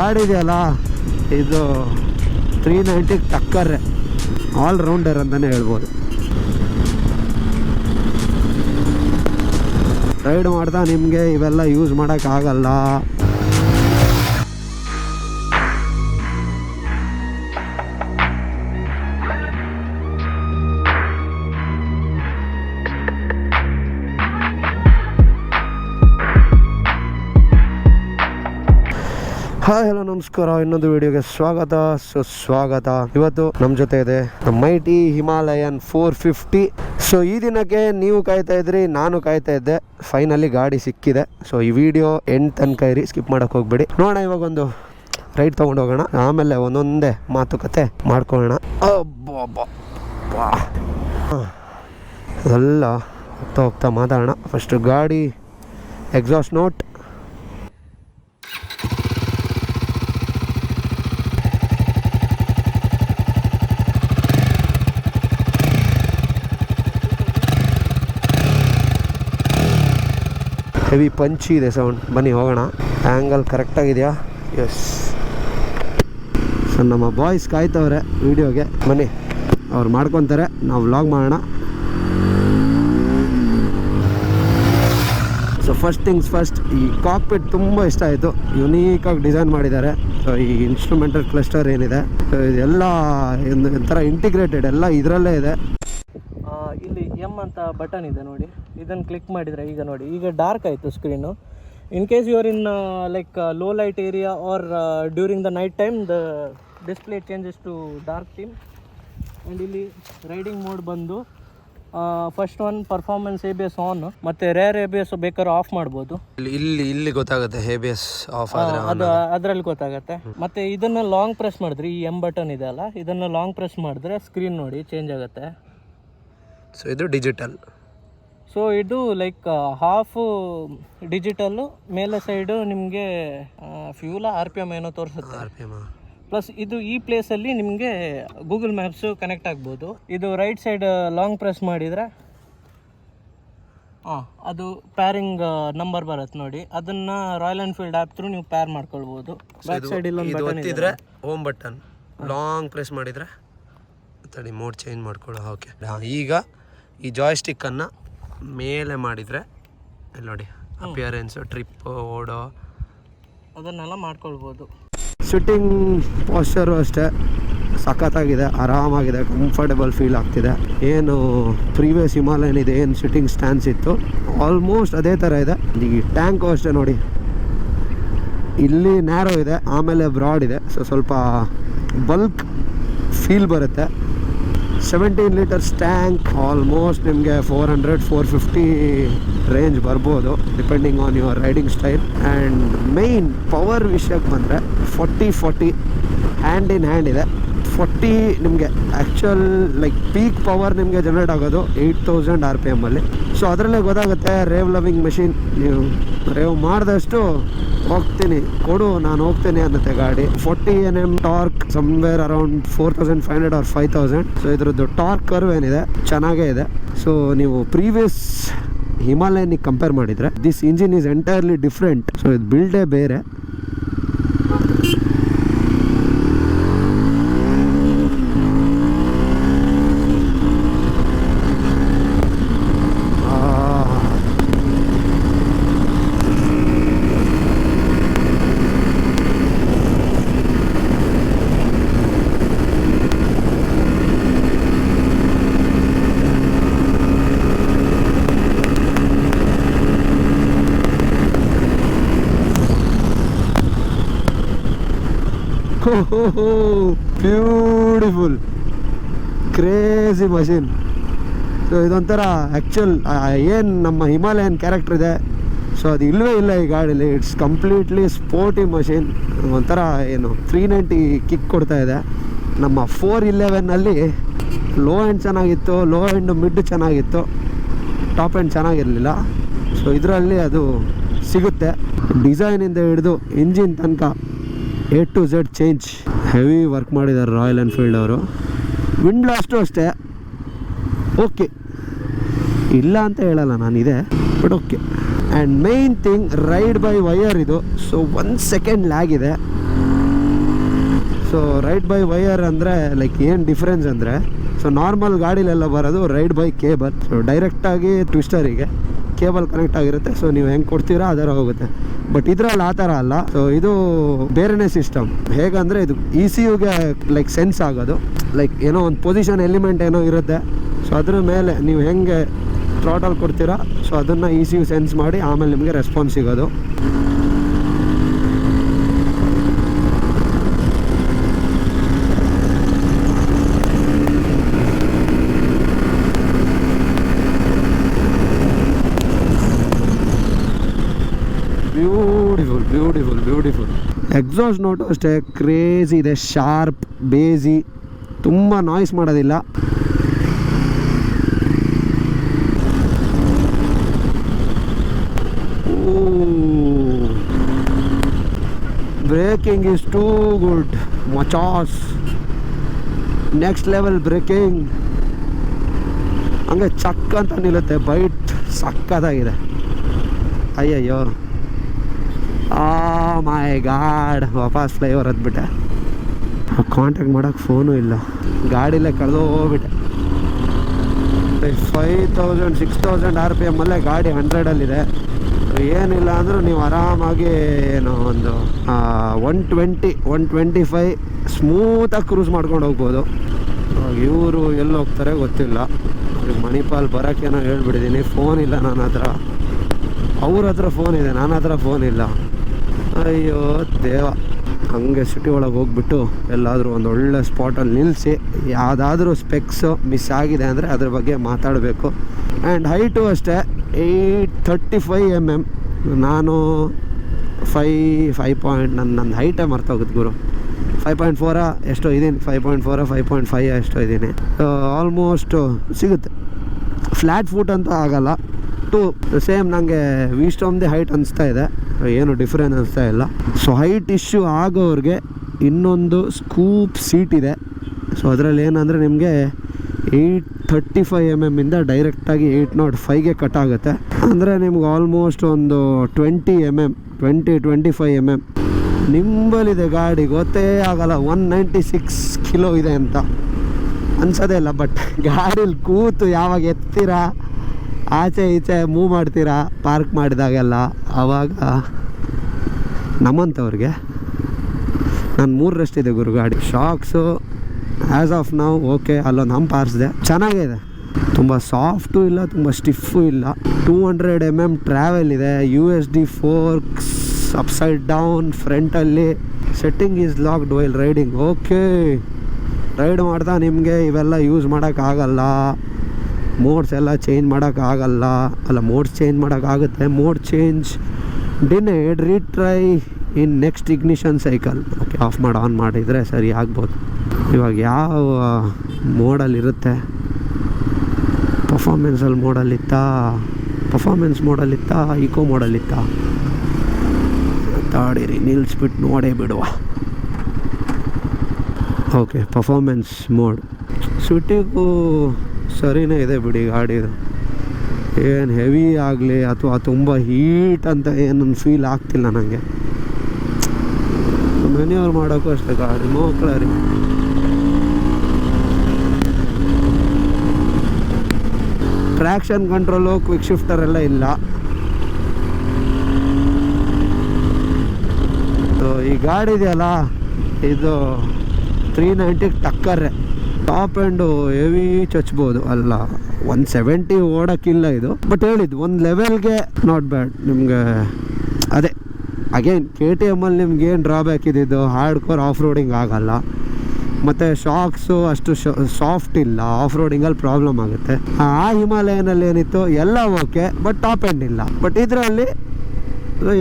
ಗಾಡಿ ಇದೆಯಲ್ಲ ಇದು 390 ಟಕ್ಕರ್ ಆಲ್ರೌಂಡರ್ ಅಂತಲೇ ಹೇಳ್ಬೋದು. ರೈಡ್ ಮಾಡ್ತಾ ನಿಮಗೆ ಇವೆಲ್ಲ ಯೂಸ್ ಮಾಡೋಕ್ಕಾಗಲ್ಲ. ಹಾಯ್ ಹಲೋ ನಮಸ್ಕಾರ, ಇನ್ನೊಂದು ವಿಡಿಯೋಗೆ ಸ್ವಾಗತ ಸುಸ್ವಾಗತ. ಇವತ್ತು ನಮ್ಮ ಜೊತೆ ಇದೆ ಮೈಟಿ ಹಿಮಾಲಯನ್ 450. ಸೊ ಈ ದಿನಕ್ಕೆ ನೀವು ಕಾಯ್ತಾ ಇದ್ರಿ, ನಾನು ಕಾಯ್ತಾ ಇದ್ದೆ. ಫೈನಲಿ ಗಾಡಿ ಸಿಕ್ಕಿದೆ. ಸೊ ಈ ವಿಡಿಯೋ ಎಂಡ್ ತನಕ ಇರಿ, ಸ್ಕಿಪ್ ಮಾಡೋಕೆ ಹೋಗ್ಬೇಡಿ. ನೋಡೋಣ, ಇವಾಗ ಒಂದು ರೈಡ್ ತೊಗೊಂಡು ಹೋಗೋಣ, ಆಮೇಲೆ ಒಂದೊಂದೇ ಮಾತುಕತೆ ಮಾಡ್ಕೊಳ್ಳೋಣ. ಎಲ್ಲ ಹೋಗ್ತಾ ಹೋಗ್ತಾ ಮಾತಾಡೋಣ. ಫಸ್ಟ್ ಗಾಡಿ ಎಕ್ಸಾಸ್ಟ್ ನೋಟ್. ಹೆವಿ ಪಂಚಿ ಇದೆ ಸೌಂಡ್. ಬನ್ನಿ ಹೋಗೋಣ. ಆ್ಯಂಗಲ್ ಕರೆಕ್ಟಾಗಿದೆಯಾ? ಎಸ್. ಸೊ ನಮ್ಮ ಬಾಯ್ಸ್ ಕಾಯ್ತವ್ರೆ ವಿಡಿಯೋಗೆ. ಬನ್ನಿ, ಅವ್ರು ಮಾಡ್ಕೊತಾರೆ, ನಾವು ವ್ಲಾಗ್ ಮಾಡೋಣ. ಸೊ ಫಸ್ಟ್ ಥಿಂಗ್ಸ್ ಫಸ್ಟ್, ಈ ಕಾಕ್ಪಿಟ್ ತುಂಬ ಇಷ್ಟ ಆಯಿತು. ಯುನೀಕಾಗಿ ಡಿಸೈನ್ ಮಾಡಿದ್ದಾರೆ. ಸೊ ಈ ಇನ್ಸ್ಟ್ರೂಮೆಂಟಲ್ ಕ್ಲಸ್ಟರ್ ಏನಿದೆ ಇದೆಲ್ಲ ಒಂಥರ ಇಂಟಿಗ್ರೇಟೆಡ್, ಎಲ್ಲ ಇದರಲ್ಲೇ ಇದೆ. ಇಲ್ಲಿ ಎಮ್ ಅಂತ ಬಟನ್ ಇದೆ ನೋಡಿ, ಇದನ್ನು ಕ್ಲಿಕ್ ಮಾಡಿದರೆ ಈಗ ನೋಡಿ, ಈಗ ಡಾರ್ಕ್ ಆಯಿತು screen. In case you are in like low light area or during the night time the display changes to dark theme. And ಇಲ್ಲಿ ರೈಡಿಂಗ್ ಮೋಡ್ ಬಂದು first one performance ABS on, ಮತ್ತು rear ABS ಬೇಕಾದ್ರೆ off ಮಾಡ್ಬೋದು. ಇಲ್ಲಿ ಗೊತ್ತಾಗುತ್ತೆ ABS of ಅದು ಅದರಲ್ಲಿ ಗೊತ್ತಾಗುತ್ತೆ. ಮತ್ತು ಇದನ್ನು ಲಾಂಗ್ ಪ್ರೆಸ್ ಮಾಡಿದ್ರೆ, ಈ ಎಮ್ ಬಟನ್ ಇದೆ ಅಲ್ಲ, ಇದನ್ನು ಲಾಂಗ್ ಪ್ರೆಸ್ ಮಾಡಿದ್ರೆ ಸ್ಕ್ರೀನ್ ನೋಡಿ ಚೇಂಜ್ ಆಗುತ್ತೆ. ಸೊ ಇದು ಡಿಜಿಟಲ್. ಸೊ ಇದು ಲೈಕ್ ಹಾಫು ಡಿಜಿಟಲ್ಲು, ಮೇಲೆ ಸೈಡು ನಿಮಗೆ ಫ್ಯೂಲ RPM ಏನೋ ತೋರಿಸುತ್ತೆ. ಪ್ಲಸ್ ಇದು ಈ ಪ್ಲೇಸಲ್ಲಿ ನಿಮಗೆ ಗೂಗಲ್ ಮ್ಯಾಪ್ಸು ಕನೆಕ್ಟ್ ಆಗ್ಬೋದು. ಇದು ರೈಟ್ ಸೈಡ್ ಲಾಂಗ್ ಪ್ರೆಸ್ ಮಾಡಿದರೆ ಅದು ಪ್ಯಾರಿಂಗ್ ನಂಬರ್ ಬರುತ್ತೆ ನೋಡಿ, ಅದನ್ನು ರಾಯಲ್ ಎನ್ಫೀಲ್ಡ್ ಆ್ಯಪ್ ಥ್ರೂ ನೀವು ಪ್ಯಾರ್ ಮಾಡ್ಕೊಳ್ಬೋದು. ಬ್ಯಾಕ್ ಸೈಡ್ ಇಲ್ಲೊಂದು ಬಟನ್ ಇದೆ, ಹೋಮ್ ಬಟನ್. ಲಾಂಗ್ ಪ್ರೆಸ್ ಮಾಡಿದರೆ ತಡಿ ಮೋಡ್ ಚೇಂಜ್ ಮಾಡ್ಕೊಳ್ಳೋ. ಓಕೆ, ಈಗ ಈ ಜಾಯ್ಸ್ಟಿಕ್ಕನ್ನು ಮೇಲೆ ಮಾಡಿದರೆ ಇಲ್ಲಿ ನೋಡಿ, ಅಪಿಯರೆನ್ಸು, ಟ್ರಿಪ್, ಓಡೋ, ಅದನ್ನೆಲ್ಲ ಮಾಡ್ಕೊಳ್ಬೋದು. ಸಿಟ್ಟಿಂಗ್ ಪಾಶ್ಚರು ಅಷ್ಟೇ ಸಖತ್ತಾಗಿದೆ, ಆರಾಮಾಗಿದೆ, ಕಂಫರ್ಟಬಲ್ ಫೀಲ್ ಆಗ್ತಿದೆ. ಏನು ಪ್ರೀವಿಯಸ್ ಹಿಮಾಲಯನ್ ಇದೆ, ಏನು ಸಿಟ್ಟಿಂಗ್ ಸ್ಟ್ಯಾನ್ಸ್ ಇತ್ತು ಆಲ್ಮೋಸ್ಟ್ ಅದೇ ಥರ ಇದೆ. ಈ ಟ್ಯಾಂಕು ಅಷ್ಟೇ ನೋಡಿ, ಇಲ್ಲಿ ನ್ಯಾರೋ ಇದೆ, ಆಮೇಲೆ ಬ್ರಾಡ್ ಇದೆ. ಸೊ ಸ್ವಲ್ಪ ಬಲ್ಕ್ ಫೀಲ್ ಬರುತ್ತೆ. 17 ಲೀಟರ್ಸ್ ಟ್ಯಾಂಕ್, ಆಲ್ಮೋಸ್ಟ್ ನಿಮಗೆ 400-450 ರೇಂಜ್ ಬರ್ಬೋದು depending on your riding style. And main power ವಿಷಯಕ್ಕೆ ಬಂದರೆ 40-40 ಹ್ಯಾಂಡ್ ಇನ್ ಹ್ಯಾಂಡ್ ಇದೆ. 40 ನಿಮಗೆ ಆ್ಯಕ್ಚುಯಲ್ ಲೈಕ್ ಪೀಕ್ ಪವರ್ ನಿಮಗೆ ಜನರೇಟ್ ಆಗೋದು 8000 RPM ಅಲ್ಲಿ. ಸೊ ಅದರಲ್ಲೇ ಗೊತ್ತಾಗುತ್ತೆ ರೇವ್ ಲವಿಂಗ್ ಮೆಷಿನ್. ನೀವು ರೇವ್ ಮಾಡಿದಷ್ಟು ಹೋಗ್ತೀನಿ ಕೊಡು, ನಾನು ಹೋಗ್ತೀನಿ ಅನ್ನತ್ತೆ ಗಾಡಿ. 40 Nm torque, somewhere around 4500 or 5000. So ಇದ್ರದ್ದು ಟಾರ್ಕ್ ಕರ್ವ್ ಏನಿದೆ ಚೆನ್ನಾಗೇ ಇದೆ. ಸೊ ನೀವು ಪ್ರೀವಿಯಸ್ ಹಿಮಾಲಯನಿಗೆ ಕಂಪೇರ್ ಮಾಡಿದರೆ this engine is entirely different. So ಇದು ಬಿಲ್ಡೇ ಬೇರೆ. Beautiful crazy machine. ಸೊ ಇದೊಂಥರ ಆ್ಯಕ್ಚುಲ್ ಏನು ನಮ್ಮ ಹಿಮಾಲಯನ್ ಕ್ಯಾರೆಕ್ಟರ್ ಇದೆ, ಸೊ ಅದು ಇಲ್ಲವೇ ಇಲ್ಲ ಈ ಗಾಡೀಲಿ. It's completely sporty machine. ಒಂಥರ ಏನು 390 ಕಿಕ್ ಕೊಡ್ತಾ ಇದೆ. ನಮ್ಮ 411ಅಲ್ಲಿ ಲೋ ಎಂಡ್ ಚೆನ್ನಾಗಿತ್ತು, ಲೋ ಎಂಡ್ ಮಿಡ್ ಚೆನ್ನಾಗಿತ್ತು, ಟಾಪ್ ಎಂಡ್ ಚೆನ್ನಾಗಿರಲಿಲ್ಲ. ಸೊ ಇದರಲ್ಲಿ ಅದು ಸಿಗುತ್ತೆ. ಡಿಸೈನಿಂದ ಹಿಡಿದು ಇಂಜಿನ್ ತನಕ A to Z change. Heavy work ಮಾಡಿದ್ದಾರೆ ರಾಯಲ್ ಎನ್ಫೀಲ್ಡ್ ಅವರು. ವಿಂಡ್ ಬ್ಲಾಸ್ಟು ಅಷ್ಟೇ ಓಕೆ, ಇಲ್ಲ ಅಂತ ಹೇಳಲ್ಲ ನಾನಿದೆ, but okay. And main thing ride by wire ಇದು. ಸೊ 1 ಸೆಕೆಂಡ್ ಲ್ಯಾಗ್ ಇದೆ. ಸೊ ರೈಡ್ ಬೈ ವೈಯರ್ ಅಂದರೆ ಲೈಕ್ ಏನು ಡಿಫ್ರೆನ್ಸ್ ಅಂದರೆ, ಸೊ ನಾರ್ಮಲ್ ಗಾಡಿಲೆಲ್ಲ ಬರೋದು ರೈಡ್ ಬೈ ಕೇಬಲ್. ಸೊ ಡೈರೆಕ್ಟಾಗಿ ಟ್ವಿಸ್ಟರಿಗೆ ಕೇಬಲ್ ಕನೆಕ್ಟ್ ಆಗಿರುತ್ತೆ. ಸೊ ನೀವು ಹೆಂಗೆ ಕೊಡ್ತೀರಾ ಆ ಥರ ಹೋಗುತ್ತೆ. ಬಟ್ ಇದ್ರಲ್ಲಿ ಆ ಥರ ಅಲ್ಲ. ಸೊ ಇದು ಬೇರೆನೇ ಸಿಸ್ಟಮ್. ಹೇಗಂದರೆ ಇದು ಇ ಸಿ ಯುಗೆ ಲೈಕ್ ಸೆನ್ಸ್ ಆಗೋದು, ಲೈಕ್ ಏನೋ ಒಂದು ಪೊಸಿಷನ್ ಎಲಿಮೆಂಟ್ ಏನೋ ಇರುತ್ತೆ. ಸೊ ಅದ್ರ ಮೇಲೆ ನೀವು ಹೆಂಗೆ ಥ್ರಾಟಲ್ ಕೊಡ್ತೀರಾ, ಸೊ ಅದನ್ನು ಇ ಸಿ ಯು ಸೆನ್ಸ್ ಮಾಡಿ ಆಮೇಲೆ ನಿಮಗೆ ರೆಸ್ಪಾನ್ಸ್ ಸಿಗೋದು. Beautiful beautiful beautiful. Exhaust note ಅಷ್ಟೇ ಕ್ರೇಜಿ ಇದೆ, ಶಾರ್ಪ್, ಬೇಸಿ, ತುಂಬ ನಾಯ್ಸ್ ಮಾಡೋದಿಲ್ಲ. ಬ್ರೇಕಿಂಗ್ ಇಸ್ ಟೂ ಗುಡ್ ಮಚಾಸ್, ನೆಕ್ಸ್ಟ್ ಲೆವೆಲ್ ಬ್ರೇಕಿಂಗ್. ಹಂಗೆ ಚಕ್ ಅಂತ ನಿಲ್ಲುತ್ತೆ, ಬೈಟ್ ಸಕ್ಕತ್ತಾಗಿದೆ. ಅಯ್ಯಯ್ಯೋ ಮೈ ಗಾಡ್, ವಾಪಸ್ ಫ್ಲೈಓವರ್ ಹತ್ಬಿಟ್ಟೆ. ಕಾಂಟ್ಯಾಕ್ಟ್ ಮಾಡೋಕ್ಕೆ ಫೋನು ಇಲ್ಲ, ಗಾಡಿಲೇ ಕಳೆದೋಗ್ಬಿಟ್ಟೆ. 5000 6000 RPM ಅಲ್ಲೇ ಗಾಡಿ 100ಅಲ್ಲಿದೆ. ಏನಿಲ್ಲ ಅಂದರೂ ನೀವು ಆರಾಮಾಗಿ ಏನೋ ಒಂದು 120 125 ಸ್ಮೂತಾಗಿ ಕ್ರೂಸ್ ಮಾಡ್ಕೊಂಡು ಹೋಗ್ಬೋದು. ಇವರು ಎಲ್ಲಿ ಹೋಗ್ತಾರೆ ಗೊತ್ತಿಲ್ಲ. ಅವ್ರಿಗೆ ಮಣಿಪಾಲ್ ಬರೋಕ್ಕೇನೋ ಹೇಳ್ಬಿಟ್ಟಿದ್ದೀನಿ. ಫೋನ್ ಇಲ್ಲ ನನ್ನ ಹತ್ರ, ಅವ್ರ ಹತ್ರ ಫೋನ್ ಇದೆ, ನನ್ನ ಹತ್ರ ಫೋನ್ ಇಲ್ಲ. ಅಯ್ಯೋ ದೇವ. ಹಂಗೆ ಸಿಟಿ ಒಳಗೆ ಹೋಗ್ಬಿಟ್ಟು ಎಲ್ಲಾದರೂ ಒಂದು ಒಳ್ಳೆ ಸ್ಪಾಟಲ್ಲಿ ನಿಲ್ಲಿಸಿ ಯಾವುದಾದ್ರೂ ಸ್ಪೆಕ್ಸು ಮಿಸ್ ಆಗಿದೆ ಅಂದರೆ ಅದ್ರ ಬಗ್ಗೆ ಮಾತಾಡಬೇಕು. ಆ್ಯಂಡ್ ಹೈಟು ಅಷ್ಟೇ 835 mm. ನಾನು 5 ನನ್ನ ಹೈಟೇ ಮರ್ತೋಗುತ್ತೆ ಗುರು. 5.4 ಎಷ್ಟೋ ಇದ್ದೀನಿ, 5.4 5.5 ಎಷ್ಟೋ ಇದ್ದೀನಿ. ಆಲ್ಮೋಸ್ಟ್ ಸಿಗುತ್ತೆ. ಫ್ಲ್ಯಾಟ್ ಫುಟ್ ಅಂತೂ ಆಗಲ್ಲ. ಸೇಮ್ ನನಗೆ ವಿಸ್ಟಮ್ದೇ ಹೈಟ್ ಅನಿಸ್ತಾ ಇದೆ, ಏನು ಡಿಫ್ರೆನ್ಸ್ ಅನಿಸ್ತಾ ಇಲ್ಲ. ಸೊ ಹೈಟ್ ಇಶ್ಯೂ ಆಗೋರಿಗೆ ಇನ್ನೊಂದು ಸ್ಕೂಪ್ ಸೀಟ್ ಇದೆ. ಸೊ ಅದರಲ್ಲಿ ಏನಂದರೆ ನಿಮಗೆ 835 mm ಇಂದ ಡೈರೆಕ್ಟಾಗಿ 805ಗೆ ಕಟ್ ಆಗುತ್ತೆ. ಅಂದರೆ ನಿಮ್ಗೆ ಆಲ್ಮೋಸ್ಟ್ ಒಂದು 20 mm 20-25 mm ನಿಂಬಲಿದೆ ಗಾಡಿ. ಗೊತ್ತೇ ಆಗಲ್ಲ 196 ಕಿಲೋ ಇದೆ ಅಂತ ಅನ್ಸೋದೇ ಇಲ್ಲ. ಬಟ್ ಗಾಡೀಲಿ ಕೂತು ಯಾವಾಗ ಎತ್ತೀರಾ, ಆಚೆ ಈಚೆ ಮೂವ್ ಮಾಡ್ತೀರಾ ಪಾರ್ಕ್ ಮಾಡಿದಾಗೆಲ್ಲ, ಆವಾಗ ನಮ್ಮಂಥವ್ರಿಗೆ ನಾನು 3 ಇದೆ ಗುರು ಗಾಡಿ. Shocks as of now okay, ಅಲ್ಲೊಂದು ಹಂಪ್ ಆರಿಸಿದೆ, ಚೆನ್ನಾಗಿದೆ. ತುಂಬ ಸಾಫ್ಟು ಇಲ್ಲ, ತುಂಬ ಸ್ಟಿಫು ಇಲ್ಲ. 200 mm ಟ್ರಾವೆಲ್ ಇದೆ. USD ಫೋರ್ಕ್ಸ್ ಅಪ್ಸೈಡ್ ಡೌನ್ ಫ್ರಂಟಲ್ಲಿ. Setting is locked while riding. Okay, ride ಮಾಡ್ತಾ ನಿಮಗೆ ಇವೆಲ್ಲ ಯೂಸ್ ಮಾಡೋಕ್ಕಾಗಲ್ಲ. ಮೋಡ್ಸ್ ಎಲ್ಲ ಚೇಂಜ್ ಮಾಡೋಕ್ಕಾಗಲ್ಲ. ಮೋಡ್ಸ್ ಚೇಂಜ್ ಮಾಡೋಕ್ಕಾಗುತ್ತೆ. Mode change denied, retry in next ignition cycle. Okay, off ಮಾಡಿ ಆನ್ ಮಾಡಿದರೆ ಸರಿ ಆಗ್ಬೋದು. ಇವಾಗ ಯಾವ ಮೋಡಲ್ಲಿರುತ್ತೆ? Performance ಮೋಡಲ್ಲಿತ್ತಾ eco ಮೋಡಲ್ಲಿತ್ತಾ? ತಾಡಿರಿ, ನಿಲ್ಲಿಸ್ಬಿಟ್ಟು ನೋಡೇ ಬಿಡುವ. Okay, performance mode. ಸಿಟಿಗೂ ಸರಿನೇ ಇದೆ ಬಿಡಿ ಗಾಡಿದು. ಏನು ಹೆವಿ ಆಗಲಿ ಅಥವಾ ತುಂಬ ಹೀಟ್ ಅಂತ ಏನೊಂದು ಫೀಲ್ ಆಗ್ತಿಲ್ಲ ನನಗೆ. ಮೆನ್ಯೂವರ್ ಮಾಡೋಕ್ಕೂ ಅಷ್ಟೇ ಗಾಡಿ ಮೋಕ್ಳರಿ. ಟ್ರ್ಯಾಕ್ಷನ್ ಕಂಟ್ರೋಲು, ಕ್ವಿಕ್ ಶಿಫ್ಟರ್ ಎಲ್ಲ ಇಲ್ಲ. ಈ ಗಾಡಿ ಇದೆಯಲ್ಲ, ಇದು 390 ಟಕ್ಕರ್ರೆ. ಟಾಪ್ ಆ್ಯಂಡು ಹೆವಿ ಚಚ್ಬೋದು ಅಲ್ಲ, 170 ಓಡೋಕ್ಕಿಲ್ಲ ಇದು. ಬಟ್ ಹೇಳಿದ್ದು ಒಂದು ಲೆವೆಲ್ಗೆ ನಾಟ್ ಬ್ಯಾಡ್. ನಿಮಗೆ ಅದೇ ಅಗೇನ್ KTM ಅಲ್ಲಿ ನಿಮ್ಗೆ ಏನು ಡ್ರಾಬ್ಯಾಕ್ ಇದ್ದಿದ್ದು, ಹಾರ್ಡ್ ಕೋರ್ ಆಫ್ ರೋಡಿಂಗ್ ಆಗಲ್ಲ. ಮತ್ತು ಶಾಕ್ಸು ಅಷ್ಟು ಸಾಫ್ಟ್ ಇಲ್ಲ, ಆಫ್ ರೋಡಿಂಗಲ್ಲಿ ಪ್ರಾಬ್ಲಮ್ ಆಗುತ್ತೆ. ಆ ಹಿಮಾಲಯನಲ್ಲಿ ಏನಿತ್ತು ಎಲ್ಲ ಓಕೆ, ಬಟ್ ಟಾಪ್ ಎಂಡ್ ಇಲ್ಲ. ಬಟ್ ಇದರಲ್ಲಿ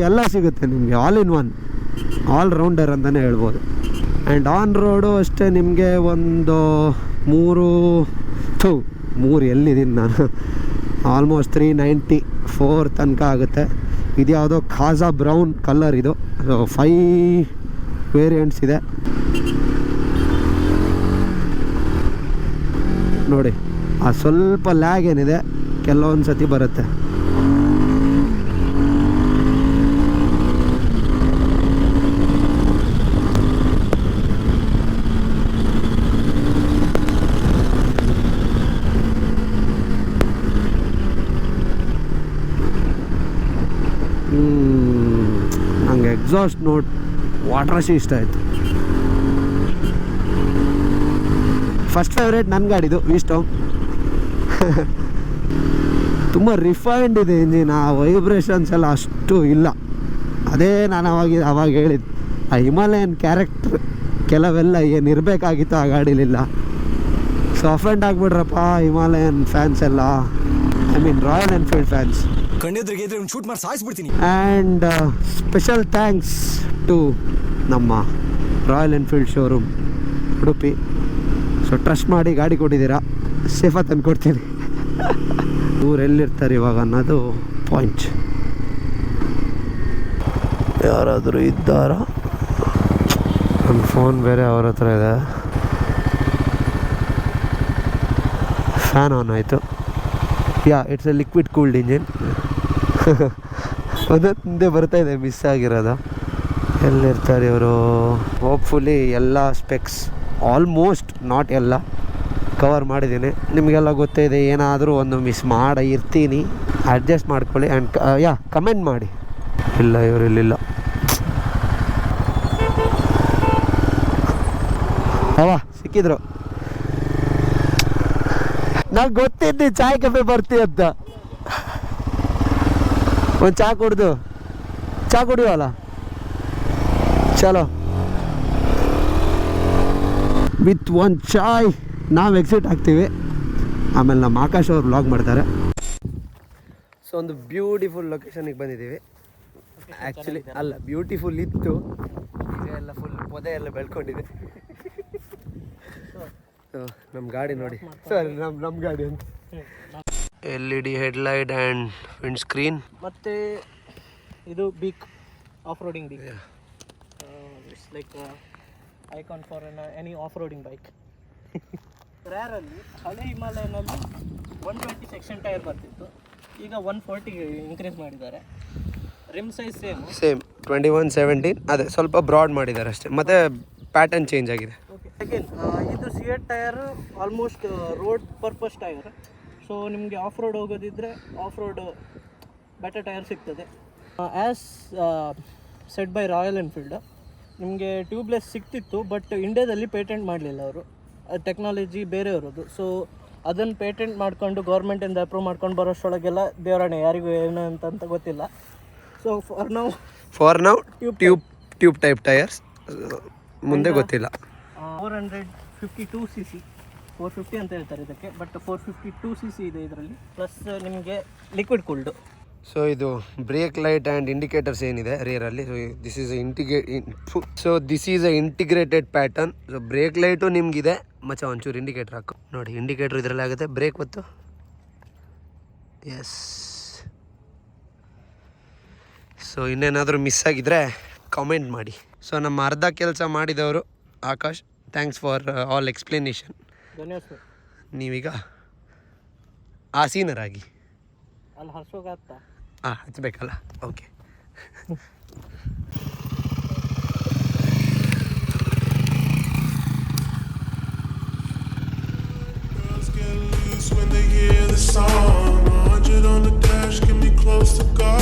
ಎಲ್ಲ ಸಿಗುತ್ತೆ ನಿಮಗೆ, all in one, all rounder ಅಂತಲೇ ಹೇಳ್ಬೋದು. ಆ್ಯಂಡ್ ಆನ್ ರೋಡು ಅಷ್ಟೇ ನಿಮಗೆ ಒಂದು 3 ಎಲ್ಲಿದ್ದೀನಿ ನಾನು, ಆಲ್ಮೋಸ್ಟ್ 394 ತನಕ ಆಗುತ್ತೆ. ಇದು ಯಾವುದೋ ಖಾಜಾ ಬ್ರೌನ್ ಕಲರ್ ಇದು. 5 ವೇರಿಯಂಟ್ಸ್ ಇದೆ ನೋಡಿ. ಆ ಸ್ವಲ್ಪ ಲ್ಯಾಗ್ ಏನಿದೆ ಕೆಲವೊಂದು ಸತಿ ಬರುತ್ತೆ. ನಂಗೆ ಎಕ್ಸಾಸ್ಟ್ ನೋಟ್ ವಾಟ್ರಶಿ ಇಷ್ಟ ಆಯಿತು. ಫಸ್ಟ್ ಫೇವ್ರೇಟ್ ನನ್ನ ಗಾಡಿದು ವಿಸ್ಟಾಮ್. ತುಂಬ ರಿಫೈನ್ಡ್ ಇದೆ ಇಂಜಿನ್, ಆ ವೈಬ್ರೇಷನ್ಸ್ ಎಲ್ಲ ಅಷ್ಟು ಇಲ್ಲ. ಅದೇ ನಾನು ಅವಾಗ ಹೇಳಿದ್ದು, ಆ ಹಿಮಾಲಯನ್ ಕ್ಯಾರೆಕ್ಟರ್ ಕೆಲವೆಲ್ಲ ಏನು ಇರಬೇಕಾಗಿತ್ತು ಆ ಗಾಡೀಲಿಲ್ಲ. ಸೊ ಅಫೆಂಡ್ ಆಗಿಬಿಡ್ರಪ್ಪ ಹಿಮಾಲಯನ್ ಫ್ಯಾನ್ಸ್ ಎಲ್ಲ, I mean royal Enfield fans. Shoot ಮಾಡಿ ಸಾಯಿಸ್ಬಿಡ್ತೀನಿ. ಆ್ಯಂಡ್ ಸ್ಪೆಷಲ್ ಥ್ಯಾಂಕ್ಸ್ ಟು ನಮ್ಮ royal Enfield showroom Udupi. So trust ಮಾಡಿ ಗಾಡಿ ಕೊಟ್ಟಿದ್ದೀರಾ, ಸೇಫಾಗಿ ತಂದು ಕೊಡ್ತೀನಿ. ಇವ್ರು ಎಲ್ಲಿರ್ತಾರೆ ಇವಾಗ ಅನ್ನೋದು ಪಾಯಿಂಟ್. ಯಾರಾದರೂ ಇದ್ದಾರಾ? ನನ್ನ ಫೋನ್ ಬೇರೆ ಅವ್ರ ಹತ್ರ ಇದೆ. ಫ್ಯಾನ್ ಆನ್ ಆಯಿತು. It's a liquid cooled engine. ಒಂದೊಂದೇ ಬರ್ತಾಯಿದೆ ಮಿಸ್ ಆಗಿರೋದು. ಎಲ್ಲಿರ್ತಾರೆ ಇವರು? ಹೋಪ್ಫುಲಿ ಎಲ್ಲ ಸ್ಪೆಕ್ಸ್ ಆಲ್ಮೋಸ್ಟ್, ನಾಟ್ ಎಲ್ಲ, ಕವರ್ ಮಾಡಿದ್ದೀನಿ. ನಿಮಗೆಲ್ಲ ಗೊತ್ತೇ ಇದೆ, ಏನಾದರೂ ಒಂದು ಮಿಸ್ ಇರ್ತೀನಿ, ಅಡ್ಜಸ್ಟ್ ಮಾಡ್ಕೊಳ್ಳಿ. ಆ್ಯಂಡ್ ಕಮೆಂಟ್ ಮಾಡಿ. ಇಲ್ಲ ಇವರು ಇಲ್ಲಿಲ್ಲ. ಸಿಕ್ಕಿದ್ರು. ನಂಗೆ ಗೊತ್ತಿದ್ದೆ ಚಾಯ್ ಕೆಫೆ ಬರ್ತೀವಿ ಅಂತ. ಒಂದು ಚಾ ಕುಡಿಯೋಲ್ಲ. ಚಲೋ, ವಿತ್ ಒನ್ ಚಾಯ್ ನಾವು ಎಕ್ಸಿಟ್ ಆಗ್ತೀವಿ. ಆಮೇಲೆ ನಮ್ಮ ಆಕಾಶ್ ಅವ್ರು ವ್ಲಾಗ್ ಮಾಡ್ತಾರೆ. ಸೊ ಒಂದು ಬ್ಯೂಟಿಫುಲ್ ಲೊಕೇಶನಿಗೆ ಬಂದಿದ್ದೀವಿ. ಆ್ಯಕ್ಚುಲಿ ಅಲ್ಲ, ಬ್ಯೂಟಿಫುಲ್ ಇತ್ತು, ಈಗ ಎಲ್ಲ ಫುಲ್ ಪೊದೆ ಎಲ್ಲ ಬೆಳ್ಕೊಂಡಿದೆ. ನಮ್ಮ ಗಾಡಿ ನೋಡಿ, ಸರಿ ನಮ್ಮ ಗಾಡಿ ಅಂತ LED headlight and windscreen. ಮತ್ತು ಇದು beak, off roading beak. It's like icon for any off roading bike. ರ್ಯಾರಲ್ಲಿ ಹಳೆ ಹಿಮಾಲಯನಲ್ಲಿ 120 ಸೆಕ್ಷನ್ ಟೈರ್ ಬರ್ತಿತ್ತು, ಈಗ 140 ಇನ್ಕ್ರೀಸ್ ಮಾಡಿದ್ದಾರೆ. ರಿಮ್ ಸೈಜ್ ಸೇಮ್ 21-17, ಅದೇ ಸ್ವಲ್ಪ ಬ್ರಾಡ್ ಮಾಡಿದ್ದಾರೆ ಅಷ್ಟೇ, ಮತ್ತು ಪ್ಯಾಟರ್ನ್ ಚೇಂಜ್ ಆಗಿದೆ. ಓಕೆ, ಸೆಕೆಂಡ್ ಇದು CEAT tyre almost road purpose tyre. So ನಿಮಗೆ ಆಫ್ ರೋಡ್ ಹೋಗೋದಿದ್ರೆ ಆಫ್ ರೋಡ್ ಬೆಟರ್ ಟೈರ್ ಸಿಗ್ತದೆ. As set by Royal Enfield, ನಿಮಗೆ ಟ್ಯೂಬ್ಲೆಸ್ ಸಿಗ್ತಿತ್ತು, ಬಟ್ ಇಂಡಿಯಾದಲ್ಲಿ ಪೇಟೆಂಟ್ ಮಾಡಲಿಲ್ಲ ಅವರು, ಅದು ಟೆಕ್ನಾಲಜಿ ಬೇರೆಯವರದು. ಸೊ ಅದನ್ನು ಪೇಟೆಂಟ್ ಮಾಡ್ಕೊಂಡು ಗೌರ್ಮೆಂಟಿಂದ ಅಪ್ರೂವ್ ಮಾಡ್ಕೊಂಡು ಬರೋಷ್ಟೊಳಗೆಲ್ಲ ದೇವರಾಣೆ ಯಾರಿಗೂ ಏನು ಅಂತ ಗೊತ್ತಿಲ್ಲ. So for now tube type tyres, ಮುಂದೆ ಗೊತ್ತಿಲ್ಲ. 452 cc, 450 ಅಂತ ಹೇಳ್ತಾರೆ ಇದಕ್ಕೆ, ಬಟ್ 452 cc ಇದೆ ಇದರಲ್ಲಿ. ಪ್ಲಸ್ ನಿಮಗೆ ಲಿಕ್ವಿಡ್ ಕೂಲ್ಡು. ಸೊ ಇದು ಬ್ರೇಕ್ ಲೈಟ್ ಆ್ಯಂಡ್ ಇಂಡಿಕೇಟರ್ಸ್ ಏನಿದೆ ರೇರಲ್ಲಿ, so this is a integrated pattern. So brake light ನಿಮಗಿದೆ, ಮಚ್ಚ ಒಂಚೂರು ಇಂಡಿಕೇಟರ್ ಹಾಕು ನೋಡಿ. ಇಂಡಿಕೇಟರ್ ಇದರಲ್ಲಿ ಆಗುತ್ತೆ, ಬ್ರೇಕ್ ಒತ್ತು. ಎಸ್. ಸೊ ಇನ್ನೇನಾದರೂ ಮಿಸ್ ಆಗಿದ್ರೆ ಕಾಮೆಂಟ್ ಮಾಡಿ. ಸೊ ನಮ್ಮ ಅರ್ಧ ಕೆಲಸ ಮಾಡಿದವರು Akash, thanks for all explanation. ಧನ್ಯವಾದ. ನೀವೀಗ ಆಸೀನರಾಗಿ ಅಲ್ಲಿ ಹರ್ಸೋಗಾಗ್ತಾ ಹಚ್ಚಬೇಕಲ್ಲ. Okay. When they hear the song, 100 on the dash, get me close to God.